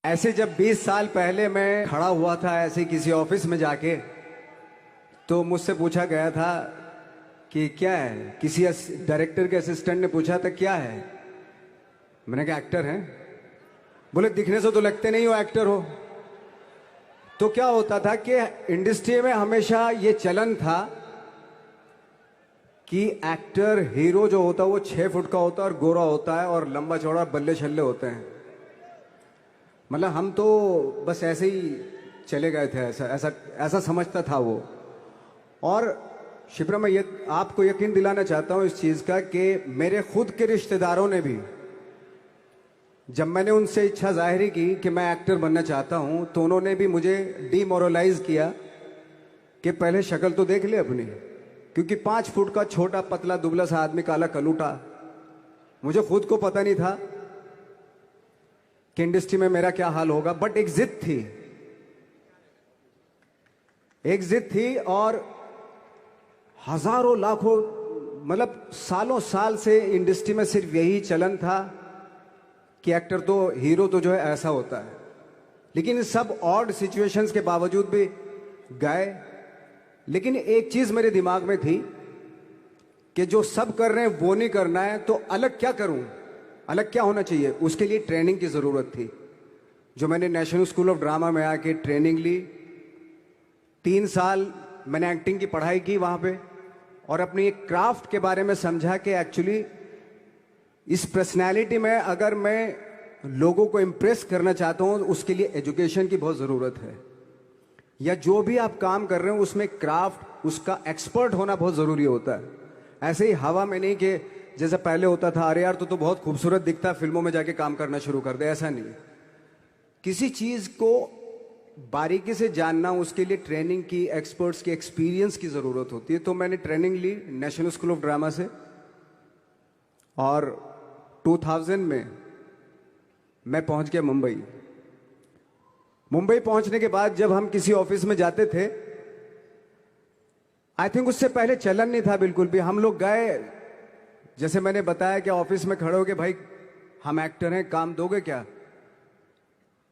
ऐसे जब 20 साल पहले मैं खड़ा हुआ था ऐसे किसी ऑफिस में जाके, तो मुझसे पूछा गया था कि क्या है। किसी डायरेक्टर के असिस्टेंट ने पूछा था क्या है। मैंने कहा एक्टर हैं। बोले दिखने से तो लगते नहीं हो एक्टर हो। तो क्या होता था कि इंडस्ट्री में हमेशा ये चलन था कि एक्टर हीरो जो होता है वो 6 फुट का होता है और गोरा होता है और लंबा चौड़ा बल्ले छल्ले होते हैं। मतलब हम तो बस ऐसे ही चले गए थे, ऐसा ऐसा ऐसा समझता था वो। और शिप्रा, मैं ये आपको यकीन दिलाना चाहता हूं इस चीज का कि मेरे खुद के रिश्तेदारों ने भी, जब मैंने उनसे इच्छा जाहिर की कि मैं एक्टर बनना चाहता हूं, तो उन्होंने भी मुझे डीमोरलाइज किया कि पहले शक्ल तो देख ले अपनी। क्योंकि 5 फुट का छोटा पतला दुबला सा आदमी, काला कलूटा, मुझे खुद को पता नहीं था कि इंडस्ट्री में मेरा क्या हाल होगा। बट एक जिद थी, एक जिद थी। और हजारों लाखों, मतलब सालों साल से इंडस्ट्री में सिर्फ यही चलन था कि एक्टर तो, हीरो तो जो है ऐसा होता है। लेकिन इन सब ऑड सिचुएशंस के बावजूद भी गए। लेकिन एक चीज मेरे दिमाग में थी कि जो सब कर रहे हैं वो नहीं करना है, तो अलग क्या करूं, अलग क्या होना चाहिए। उसके लिए ट्रेनिंग की जरूरत थी, जो मैंने नेशनल स्कूल ऑफ ड्रामा में आके ट्रेनिंग ली। 3 साल मैंने एक्टिंग की पढ़ाई की वहां पे, और अपनी एक क्राफ्ट के बारे में समझा कि एक्चुअली इस पर्सनैलिटी में अगर मैं लोगों को इम्प्रेस करना चाहता हूं, उसके लिए एजुकेशन की बहुत ज़रूरत है। या जो भी आप काम कर रहे हो उसमें क्राफ्ट, उसका एक्सपर्ट होना बहुत ज़रूरी होता है। ऐसे ही हवा में नहीं कि जैसे पहले होता था, अरे यार तो बहुत खूबसूरत दिखता है, फिल्मों में जाके काम करना शुरू कर दे। ऐसा नहीं, किसी चीज़ को बारीकी से जानना, उसके लिए ट्रेनिंग की, एक्सपर्ट्स की, एक्सपीरियंस की ज़रूरत होती है। तो मैंने ट्रेनिंग ली नेशनल स्कूल ऑफ ड्रामा से, और 2000 में मैं पहुंच गया मुंबई। मुंबई पहुंचने के बाद जब हम किसी ऑफिस में जाते थे, आई थिंक उससे पहले चलन नहीं था बिल्कुल भी। हम लोग गए, जैसे मैंने बताया कि ऑफिस में खड़े हो के, भाई हम एक्टर हैं, काम दोगे क्या।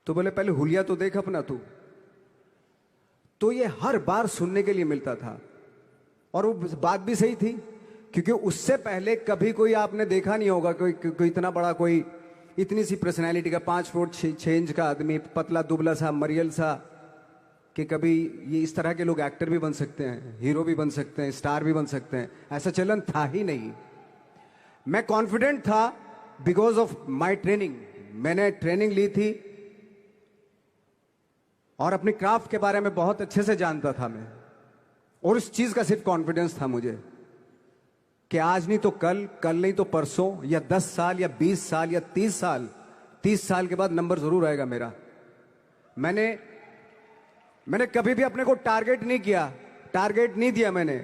तो बोले पहले हुलिया तो देख अपना तू। तो ये हर बार सुनने के लिए मिलता था, और वो बात भी सही थी। क्योंकि उससे पहले कभी कोई आपने देखा नहीं होगा कोई इतना बड़ा, कोई इतनी सी पर्सनैलिटी का 5 फुट 6 इंच का आदमी, पतला दुबला सा मरियल सा, कि कभी ये इस तरह के लोग एक्टर भी बन सकते हैं, हीरो भी बन सकते हैं, स्टार भी बन सकते हैं। ऐसा चलन था ही नहीं। मैं कॉन्फिडेंट था बिकॉज ऑफ माई ट्रेनिंग। मैंने ट्रेनिंग ली थी और अपनी क्राफ्ट के बारे में बहुत अच्छे से जानता था मैं। और उस चीज का सिर्फ कॉन्फिडेंस था मुझे कि आज नहीं तो कल, कल नहीं तो परसों, या 10 साल या 20 साल या 30 साल के बाद नंबर जरूर आएगा मेरा। मैंने कभी भी अपने को टारगेट नहीं किया, टारगेट नहीं दिया मैंने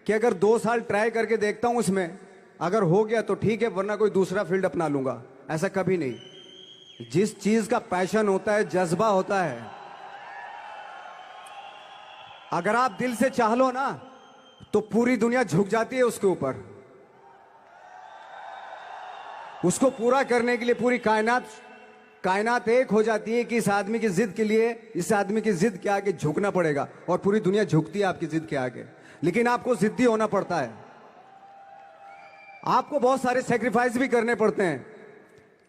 कि अगर 2 साल ट्राई करके देखता हूं, उसमें अगर हो गया तो ठीक है, वरना कोई दूसरा फील्ड अपना लूंगा। ऐसा कभी नहीं। जिस चीज का पैशन होता है, जज्बा होता है, अगर आप दिल से चाह लो ना, तो पूरी दुनिया झुक जाती है उसके ऊपर। उसको पूरा करने के लिए पूरी कायनात एक हो जाती है कि इस आदमी की जिद के लिए, इस आदमी की जिद के आगे झुकना पड़ेगा। और पूरी दुनिया झुकती है आपकी जिद के आगे। लेकिन आपको जिद्दी होना पड़ता है, आपको बहुत सारे सेक्रीफाइस भी करने पड़ते हैं,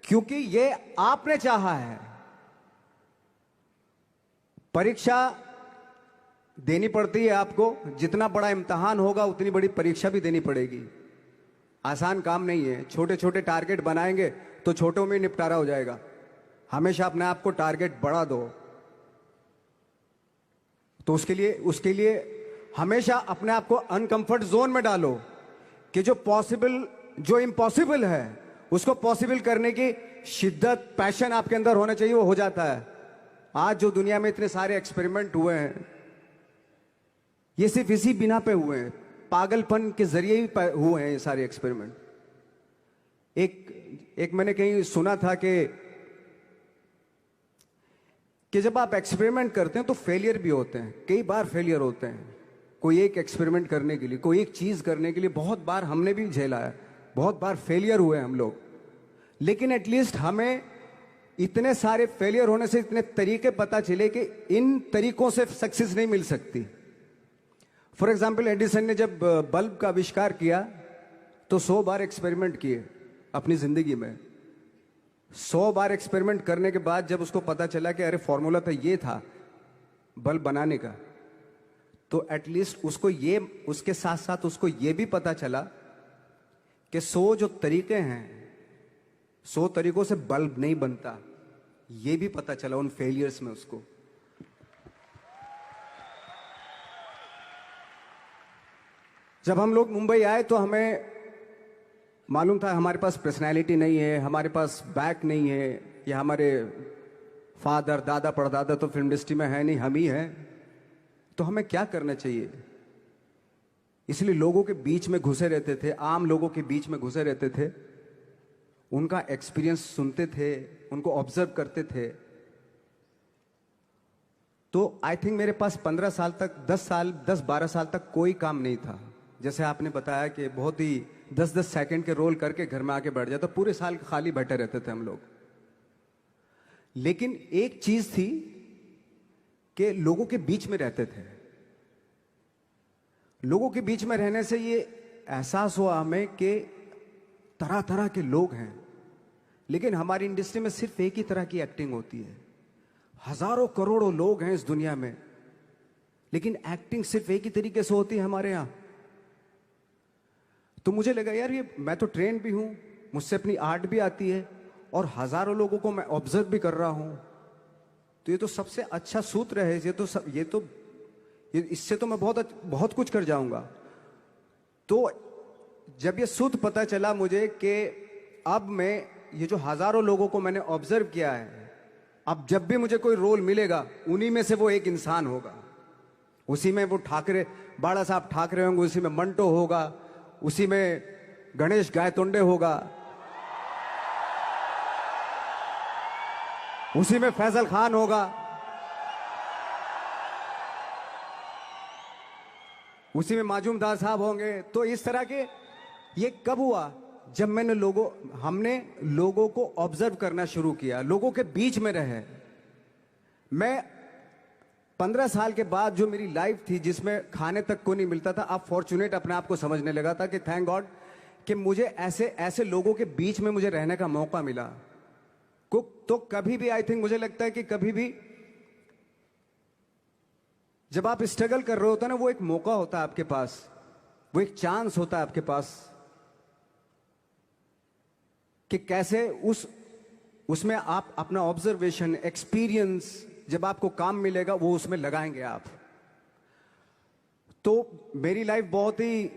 क्योंकि ये आपने चाहा है। परीक्षा देनी पड़ती है आपको, जितना बड़ा इम्तिहान होगा उतनी बड़ी परीक्षा भी देनी पड़ेगी। आसान काम नहीं है। छोटे छोटे टारगेट बनाएंगे तो छोटों में निपटारा हो जाएगा। हमेशा अपने आप को टारगेट बढ़ा दो। तो उसके लिए हमेशा अपने आप को अनकंफर्ट जोन में डालो कि जो इम्पॉसिबल है उसको पॉसिबल करने की शिद्दत, पैशन आपके अंदर होना चाहिए, वो हो जाता है। आज जो दुनिया में इतने सारे एक्सपेरिमेंट हुए हैं, ये सिर्फ इसी बिना पे हुए हैं, पागलपन के जरिए ही हुए हैं ये सारे एक्सपेरिमेंट। एक मैंने कहीं सुना था कि जब आप एक्सपेरिमेंट करते हैं तो फेलियर भी होते हैं, कई बार फेलियर होते हैं। कोई एक एक्सपेरिमेंट करने के लिए, कोई एक चीज करने के लिए बहुत बार हमने भी झेला है, बहुत बार फेलियर हुए हम लोग। लेकिन एटलीस्ट हमें इतने सारे फेलियर होने से इतने तरीके पता चले कि इन तरीकों से सक्सेस नहीं मिल सकती। फॉर एग्जाम्पल, एडिसन ने जब बल्ब का आविष्कार किया तो 100 बार एक्सपेरिमेंट किए अपनी जिंदगी में। 100 बार एक्सपेरिमेंट करने के बाद जब उसको पता चला कि अरे फॉर्मूला तो ये था बल्ब बनाने का, तो एटलीस्ट उसको ये, उसके साथ साथ उसको ये भी पता चला कि 100 जो तरीके हैं, 100 तरीकों से बल्ब नहीं बनता, ये भी पता चला उन फेलियर्स में उसको। जब हम लोग मुंबई आए तो हमें मालूम था हमारे पास पर्सनैलिटी नहीं है, हमारे पास बैक नहीं है, या हमारे फादर दादा परदादा तो फिल्म इंडस्ट्री में है नहीं, हम ही हैं, तो हमें क्या करना चाहिए। इसलिए लोगों के बीच में घुसे रहते थे, आम लोगों के बीच में घुसे रहते थे, उनका एक्सपीरियंस सुनते थे, उनको ऑब्जर्व करते थे। तो आई थिंक मेरे पास 15 साल तक, 10-12 साल तक कोई काम नहीं था। जैसे आपने बताया कि बहुत ही 10-10 सेकंड के रोल करके घर में आके बैठ जाता, पूरे साल खाली बैठे रहते थे हम लोग। लेकिन एक चीज थी कि लोगों के बीच में रहते थे। लोगों के बीच में रहने से ये एहसास हुआ हमें कि तरह तरह के लोग हैं, लेकिन हमारी इंडस्ट्री में सिर्फ एक ही तरह की एक्टिंग होती है। हजारों करोड़ों लोग हैं इस दुनिया में, लेकिन एक्टिंग सिर्फ एक ही तरीके से होती है हमारे यहां। तो मुझे लगा यार, ये मैं तो ट्रेन भी हूं, मुझसे अपनी आर्ट भी आती है, और हजारों लोगों को मैं ऑब्जर्व भी कर रहा हूं, तो ये तो सबसे अच्छा सूत्र है। इससे तो मैं बहुत कुछ कर जाऊंगा। तो जब ये सूत्र पता चला मुझे कि अब मैं ये जो हजारों लोगों को मैंने ऑब्जर्व किया है, अब जब भी मुझे कोई रोल मिलेगा उन्हीं में से वो एक इंसान होगा। उसी में वो ठाकरे, बाला साहब ठाकरे होंगे, उसी में मंटो होगा, उसी में गणेश गायतोंडे होगा, उसी में फैजल खान होगा, उसी में माजूमदार साहब होंगे। तो इस तरह के, ये कब हुआ? जब हमने लोगों को ऑब्जर्व करना शुरू किया, लोगों के बीच में रहे। मैं 15 साल के बाद जो मेरी लाइफ थी, जिसमें खाने तक को नहीं मिलता था, अब फॉर्चुनेट अपने आप को समझने लगा था कि थैंक गॉड कि मुझे ऐसे ऐसे लोगों के बीच में मुझे रहने का मौका मिला। तो कभी भी, आई थिंक मुझे लगता है कि कभी भी जब आप स्ट्रगल कर रहे होते हैं ना, वो एक मौका होता है आपके पास, वो एक चांस होता है आपके पास कि कैसे उसमें आप अपना ऑब्जर्वेशन, एक्सपीरियंस, जब आपको काम मिलेगा वो उसमें लगाएंगे आप। तो मेरी लाइफ बहुत ही,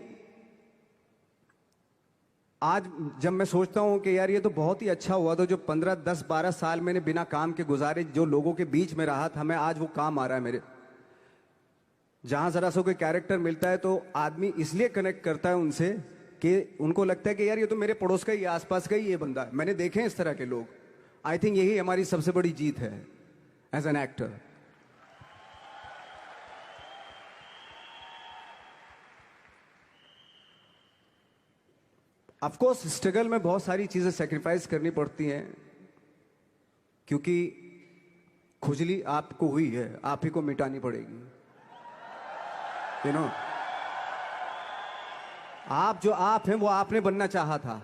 आज जब मैं सोचता हूं कि यार ये तो बहुत ही अच्छा हुआ, तो जो 15, 10, 12 साल मैंने बिना काम के गुजारे, जो लोगों के बीच में रहा था मैं, आज वो काम आ रहा है मेरे। जहां जरा सा कोई कैरेक्टर मिलता है तो आदमी इसलिए कनेक्ट करता है उनसे कि उनको लगता है कि यार ये तो मेरे पड़ोस का ही, आसपास का ही ये बंदा है। मैंने देखे हैं इस तरह के लोग। आई थिंक यही हमारी सबसे बड़ी जीत है as an actor. Of course struggle में बहुत सारी चीजें सेक्रीफाइस करनी पड़ती हैं, क्योंकि खुजली आपको हुई है, आप ही को मिटानी पड़ेगी। यू नो, आप जो आप हैं वो आपने बनना चाहा था,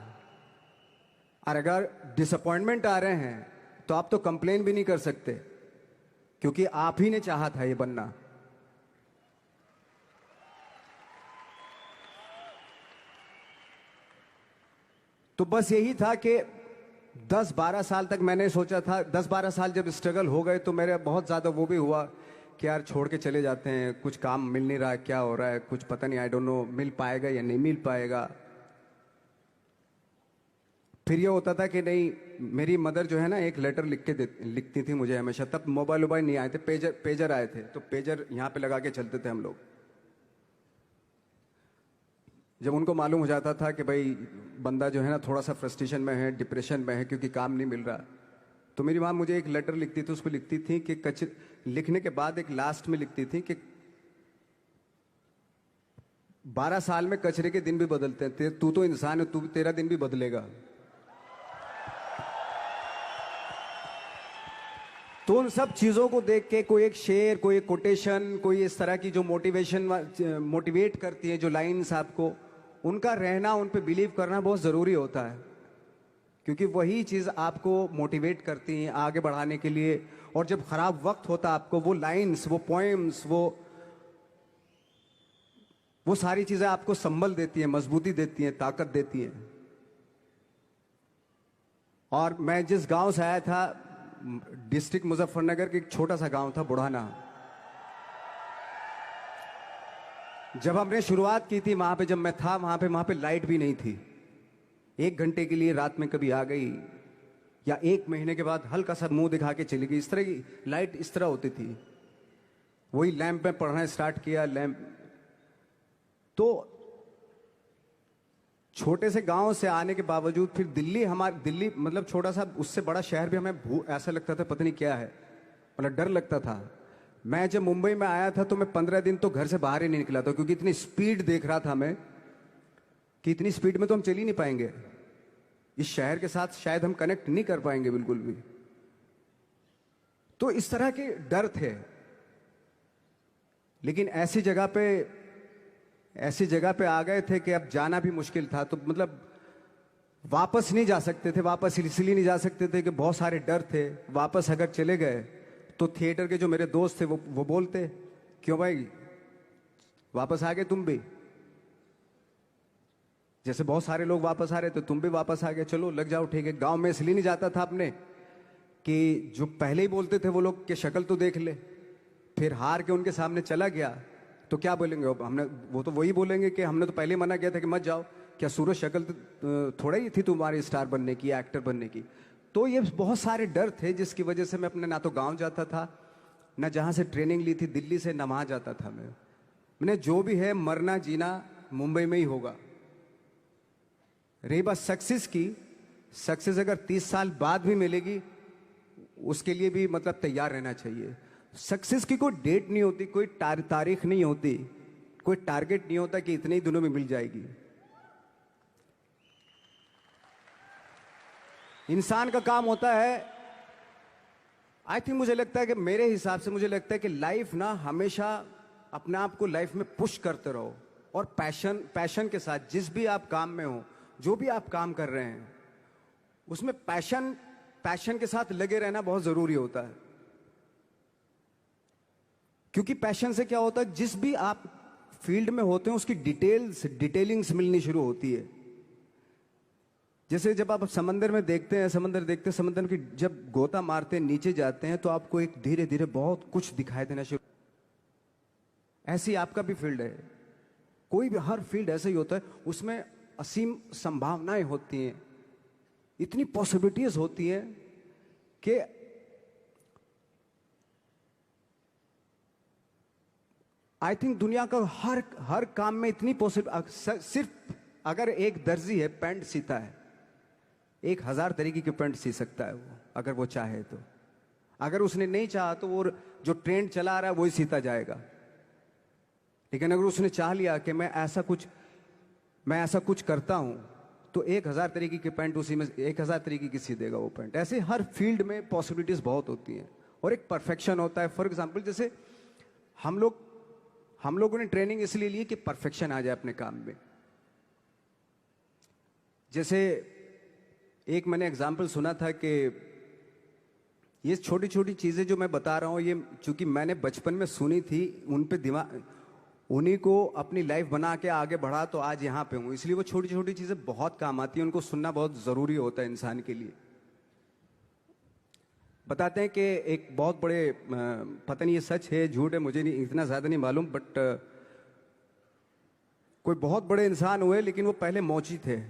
और अगर डिसअपॉइंटमेंट आ रहे हैं तो आप तो कंप्लेन भी नहीं कर सकते, क्योंकि आप ही ने चाहा था ये बनना। तो बस यही था कि 10-12 साल तक मैंने सोचा था, 10-12 साल जब स्ट्रगल हो गए तो मेरे बहुत ज़्यादा वो भी हुआ कि यार छोड़ के चले जाते हैं, कुछ काम मिल नहीं रहा है, क्या हो रहा है, कुछ पता नहीं, आई डोंट नो मिल पाएगा या नहीं मिल पाएगा। फिर ये होता था कि नहीं, मेरी मदर जो है ना, एक लेटर लिखती थी मुझे हमेशा। तब मोबाइल नहीं आए थे, पेजर आए थे, तो पेजर यहाँ पे लगा के चलते थे हम लोग। जब उनको मालूम हो जाता था कि भाई बंदा जो है ना थोड़ा सा फ्रस्ट्रेशन में है, डिप्रेशन में है, क्योंकि काम नहीं मिल रहा, तो मेरी माँ मुझे एक लेटर लिखती थी। उसमें लिखती थी कि लिखने के बाद एक लास्ट में लिखती थी कि 12 साल में कचरे के दिन भी बदलते हैं, तू तो इंसान है, तेरा दिन भी बदलेगा। तो उन सब चीज़ों को देख के कोई एक शेर, कोई एक कोटेशन, कोई इस तरह की जो मोटिवेट करती है जो लाइंस आपको, उनका रहना, उन पे बिलीव करना बहुत ज़रूरी होता है, क्योंकि वही चीज़ आपको मोटिवेट करती हैं आगे बढ़ाने के लिए। और जब खराब वक्त होता है आपको, वो लाइंस, वो पोएम्स, वो सारी चीज़ें आपको संबल देती हैं, मजबूती देती हैं, ताकत देती हैं। और मैं जिस गांव से आया था, डिस्ट्रिक्ट मुजफ्फरनगर के एक छोटा सा गांव था बुढ़ाना। जब हमने शुरुआत की थी वहां पे, जब मैं था वहां पे लाइट भी नहीं थी। 1 घंटे के लिए रात में कभी आ गई, या 1 महीने के बाद हल्का सा मुंह दिखा के चली गई। इस तरह की लाइट इस तरह होती थी। वही लैंप में पढ़ना स्टार्ट किया, लैंप। तो छोटे से गांव से आने के बावजूद फिर दिल्ली मतलब छोटा सा, उससे बड़ा शहर भी हमें ऐसा लगता था पता नहीं क्या है, मतलब डर लगता था। मैं जब मुंबई में आया था तो मैं 15 दिन तो घर से बाहर ही नहीं निकला था, क्योंकि इतनी स्पीड देख रहा था मैं कि इतनी स्पीड में तो हम चल ही नहीं पाएंगे, इस शहर के साथ शायद हम कनेक्ट नहीं कर पाएंगे बिल्कुल भी। तो इस तरह के डर थे। लेकिन ऐसी जगह पे आ गए थे कि अब जाना भी मुश्किल था। तो मतलब वापस नहीं जा सकते थे। वापस इसलिए नहीं जा सकते थे कि बहुत सारे डर थे। वापस अगर चले गए तो थिएटर के जो मेरे दोस्त थे वो बोलते, क्यों भाई वापस आ गए तुम भी, जैसे बहुत सारे लोग वापस आ रहे थे तुम भी वापस आ गए, चलो लग जाओ ठीक है। गांव में इसलिए नहीं जाता था अपने कि जो पहले ही बोलते थे वो लोग के शक्ल तो देख ले, फिर हार के उनके सामने चला गया तो क्या बोलेंगे हमने, वो तो वही बोलेंगे कि हमने तो पहले मना किया था कि मत जाओ, क्या सूरज शक्ल थोड़ा ही थी तुम्हारी स्टार बनने की, एक्टर बनने की। तो ये बहुत सारे डर थे जिसकी वजह से मैं अपने ना तो गांव जाता था, ना जहां से ट्रेनिंग ली थी दिल्ली से, ना वहां जाता था। मैंने जो भी है मरना जीना मुंबई में ही होगा। रही बात सक्सेस की, सक्सेस अगर 30 साल बाद भी मिलेगी उसके लिए भी मतलब तैयार रहना चाहिए। सक्सेस की कोई डेट नहीं होती, कोई तारीख नहीं होती, कोई टारगेट नहीं होता कि इतने ही दिनों में मिल जाएगी। इंसान का काम होता है, आई थिंक मुझे लगता है कि मेरे हिसाब से मुझे लगता है कि लाइफ ना हमेशा अपने आप को लाइफ में पुश करते रहो, और पैशन के साथ जिस भी आप काम में हो, जो भी आप काम कर रहे हैं उसमें पैशन के साथ लगे रहना बहुत जरूरी होता है। क्योंकि पैशन से क्या होता है, जिस भी आप फील्ड में होते हैं उसकी डिटेलिंग्स मिलनी शुरू होती है। जैसे जब आप समंदर में देखते हैं, समंदर की जब गोता मारते हैं, नीचे जाते हैं तो आपको एक धीरे धीरे बहुत कुछ दिखाई देना शुरू। ऐसी आपका भी फील्ड है, कोई भी हर फील्ड ऐसा ही होता है, उसमें असीम संभावनाएं होती हैं, इतनी पॉसिबिलिटीज होती हैं कि आई थिंक दुनिया का हर काम में इतनी सिर्फ अगर एक दर्जी है पैंट सीता है, 1000 तरीके की पैंट सी सकता है वो, अगर वो चाहे तो। अगर उसने नहीं चाहा तो वो जो ट्रेंड चला रहा है वही सीता जाएगा। लेकिन अगर उसने चाह लिया कि मैं ऐसा कुछ करता हूं, तो 1000 तरीके की पैंट उसी में 1000 तरीके की सी देगा वो पैंट। ऐसे हर फील्ड में पॉसिबिलिटीज बहुत होती हैं, और एक परफेक्शन होता है। फॉर एग्जाम्पल जैसे हम लोगों ने ट्रेनिंग इसलिए ली कि परफेक्शन आ जाए अपने काम में। जैसे एक मैंने एग्जाम्पल सुना था कि ये छोटी छोटी चीजें जो मैं बता रहा हूं, ये चूंकि मैंने बचपन में सुनी थी, उन पे दिमाग, उन्हीं को अपनी लाइफ बना के आगे बढ़ा तो आज यहां पे हूं। इसलिए वो छोटी छोटी चीजें बहुत काम आती हैं, उनको सुनना बहुत जरूरी होता है इंसान के लिए। बताते हैं कि एक बहुत बड़े, पता नहीं ये सच है झूठ है, मुझे नहीं इतना ज्यादा नहीं मालूम, बट कोई बहुत बड़े इंसान हुए, लेकिन वो पहले मोची थे,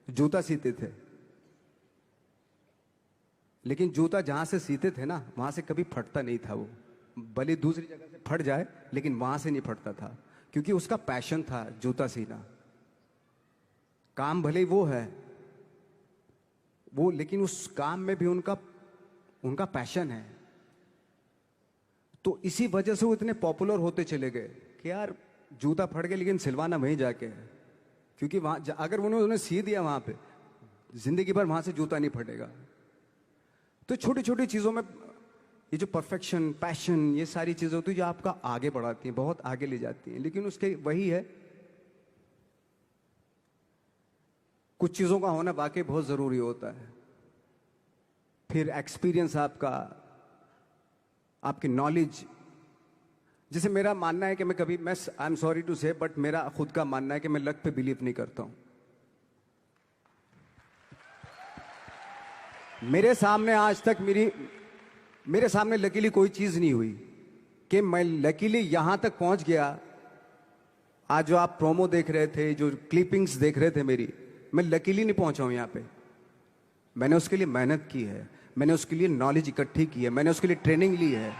जूता सीते थे। लेकिन जूता जहां से सीते थे ना, वहां से कभी फटता नहीं था वो, भले दूसरी जगह से फट जाए लेकिन वहां से नहीं फटता था, क्योंकि उसका पैशन था जूता सीना। काम भले वो है वो, लेकिन उस काम में भी उनका पैशन है। तो इसी वजह से वो इतने पॉपुलर होते चले गए कि यार जूता फट गया लेकिन सिलवाना वहीं जाके है, क्योंकि वहां अगर उन्होंने सी दिया वहां पे, जिंदगी भर वहां से जूता नहीं फटेगा। तो छोटी छोटी चीजों में ये जो परफेक्शन, पैशन, ये सारी चीजें होती है जो आपका आगे बढ़ाती हैं, बहुत आगे ले जाती हैं, लेकिन उसके वही है, कुछ चीजों का होना वाकई बहुत जरूरी होता है। फिर एक्सपीरियंस आपका, आपकी नॉलेज। जैसे मेरा मानना है कि मैं कभी, मैं आई एम सॉरी टू से, बट मेरा खुद का मानना है कि मैं लक पे बिलीव नहीं करता हूं। मेरे सामने आज तक मेरे सामने लकीली कोई चीज नहीं हुई कि मैं लकीली यहां तक पहुंच गया। आज जो आप प्रोमो देख रहे थे, जो क्लिपिंग्स देख रहे थे मेरी, मैं लकीली नहीं पहुंचा हूं यहां पे। मैंने उसके लिए मेहनत की है, मैंने उसके लिए नॉलेज इकट्ठी की है, मैंने उसके लिए ट्रेनिंग ली है।